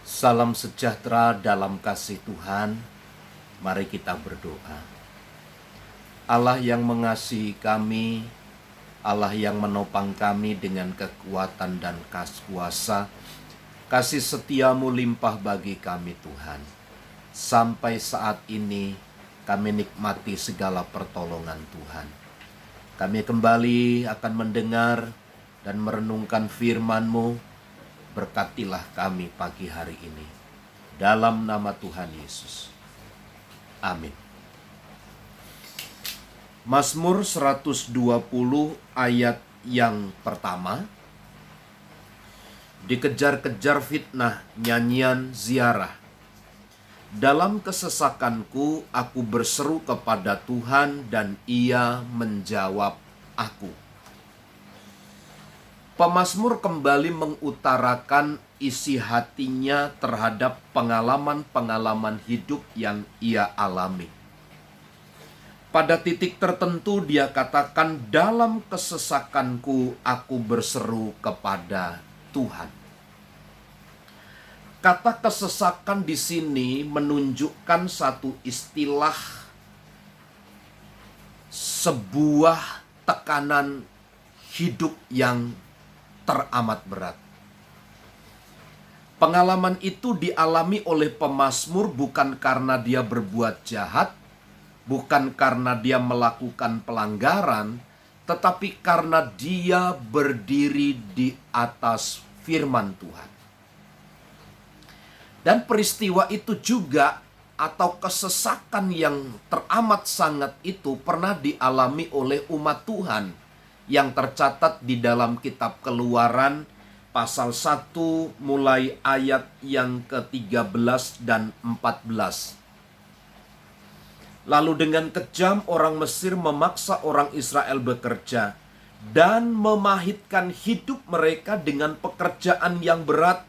Salam sejahtera dalam kasih Tuhan. Mari kita berdoa. Allah yang mengasihi kami, Allah yang menopang kami dengan kekuatan dan kuasa, kasih setiamu limpah bagi kami Tuhan. Sampai saat ini kami nikmati segala pertolongan Tuhan. Kami kembali akan mendengar dan merenungkan firman-Mu. Berkatilah kami pagi hari ini. Dalam nama Tuhan Yesus. Amin. Mazmur 120 ayat yang pertama. Dikejar-kejar fitnah, nyanyian ziarah. Dalam kesesakanku aku berseru kepada Tuhan dan Ia menjawab aku. Pemazmur kembali mengutarakan isi hatinya terhadap pengalaman-pengalaman hidup yang ia alami. Pada titik tertentu dia katakan, dalam kesesakanku aku berseru kepada Tuhan. Kata kesesakan di sini menunjukkan satu istilah, sebuah tekanan hidup yang teramat berat. Pengalaman itu dialami oleh pemazmur bukan karena dia berbuat jahat, bukan karena dia melakukan pelanggaran, tetapi karena dia berdiri di atas firman Tuhan. Dan peristiwa itu juga, atau kesesakan yang teramat sangat itu pernah dialami oleh umat Tuhan yang tercatat di dalam kitab Keluaran pasal 1 mulai ayat yang ke-13 dan 14. Lalu dengan kejam orang Mesir memaksa orang Israel bekerja dan memahitkan hidup mereka dengan pekerjaan yang berat,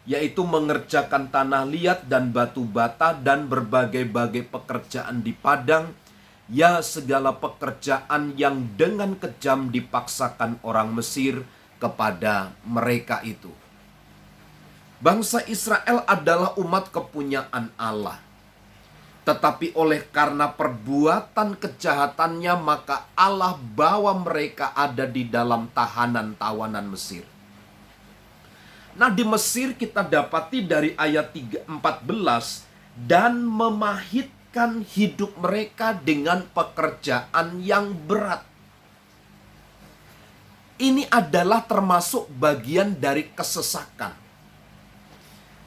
yaitu mengerjakan tanah liat dan batu bata dan berbagai-bagai pekerjaan di padang, ya segala pekerjaan yang dengan kejam dipaksakan orang Mesir kepada mereka itu. Bangsa Israel adalah umat kepunyaan Allah. Tetapi oleh karena perbuatan kejahatannya, maka Allah bawa mereka ada di dalam tahanan Mesir. Nah, di Mesir kita dapati dari ayat 14, dan memahitkan hidup mereka dengan pekerjaan yang berat. Ini adalah termasuk bagian dari kesesakan.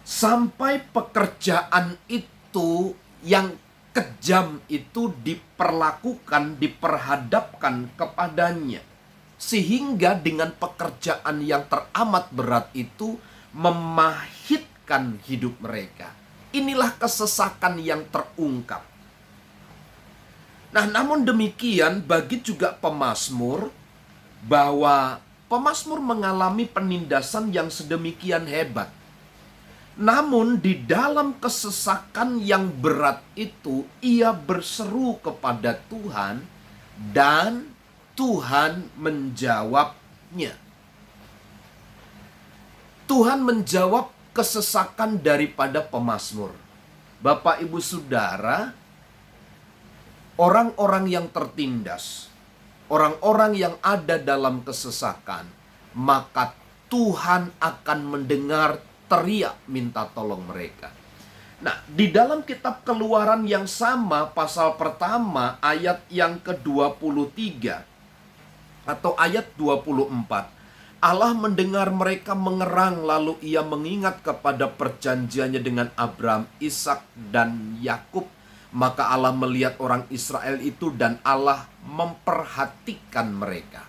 Sampai pekerjaan itu yang kejam itu diperlakukan, diperhadapkan kepadanya. Sehingga dengan pekerjaan yang teramat berat itu memahitkan hidup mereka. Inilah kesesakan yang terungkap. Nah, namun demikian bagi juga pemazmur, bahwa pemazmur mengalami penindasan yang sedemikian hebat. Namun di dalam kesesakan yang berat itu, ia berseru kepada Tuhan dan Tuhan menjawabnya. Tuhan menjawab kesesakan daripada pemazmur. Bapak, Ibu, Saudara, orang-orang yang tertindas, orang-orang yang ada dalam kesesakan, maka Tuhan akan mendengar teriak minta tolong mereka. Nah, di dalam kitab Keluaran yang sama, pasal pertama, ayat yang ke-23 atau ayat 24, Allah mendengar mereka mengerang, lalu ia mengingat kepada perjanjiannya dengan Abraham, Ishak, dan Yakub. Maka Allah melihat orang Israel itu dan Allah memperhatikan mereka.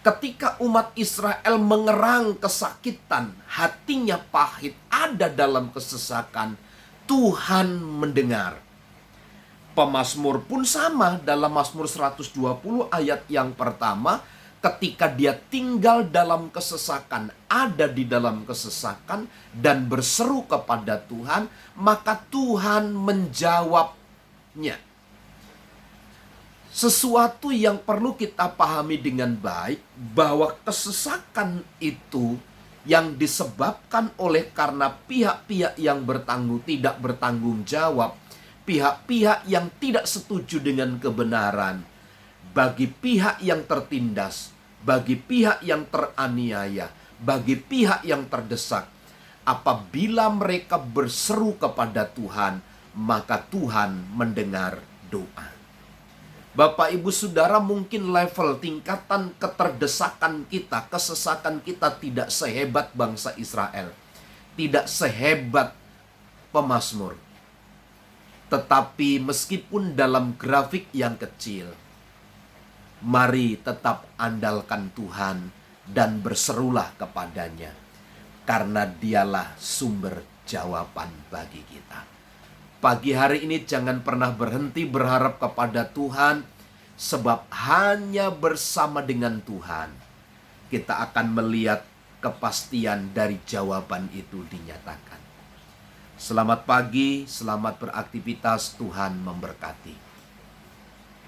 Ketika umat Israel mengerang kesakitan, hatinya pahit, ada dalam kesesakan, Tuhan mendengar. Pemazmur pun sama dalam Mazmur 120 ayat yang pertama, ketika dia tinggal dalam kesesakan, ada di dalam kesesakan dan berseru kepada Tuhan, maka Tuhan menjawabnya. Sesuatu yang perlu kita pahami dengan baik, bahwa kesesakan itu yang disebabkan oleh karena pihak-pihak yang tidak bertanggung jawab, pihak-pihak yang tidak setuju dengan kebenaran, bagi pihak yang tertindas, bagi pihak yang teraniaya, bagi pihak yang terdesak. Apabila mereka berseru kepada Tuhan, maka Tuhan mendengar doa. Bapak, Ibu, Saudara, mungkin level tingkatan keterdesakan kita, kesesakan kita tidak sehebat bangsa Israel, tidak sehebat pemazmur. Tetapi meskipun dalam grafik yang kecil, mari tetap andalkan Tuhan dan berserulah kepadanya, karena Dialah sumber jawaban bagi kita. Pagi hari ini jangan pernah berhenti berharap kepada Tuhan, sebab hanya bersama dengan Tuhan kita akan melihat kepastian dari jawaban itu dinyatakan. Selamat pagi, selamat beraktivitas, Tuhan memberkati.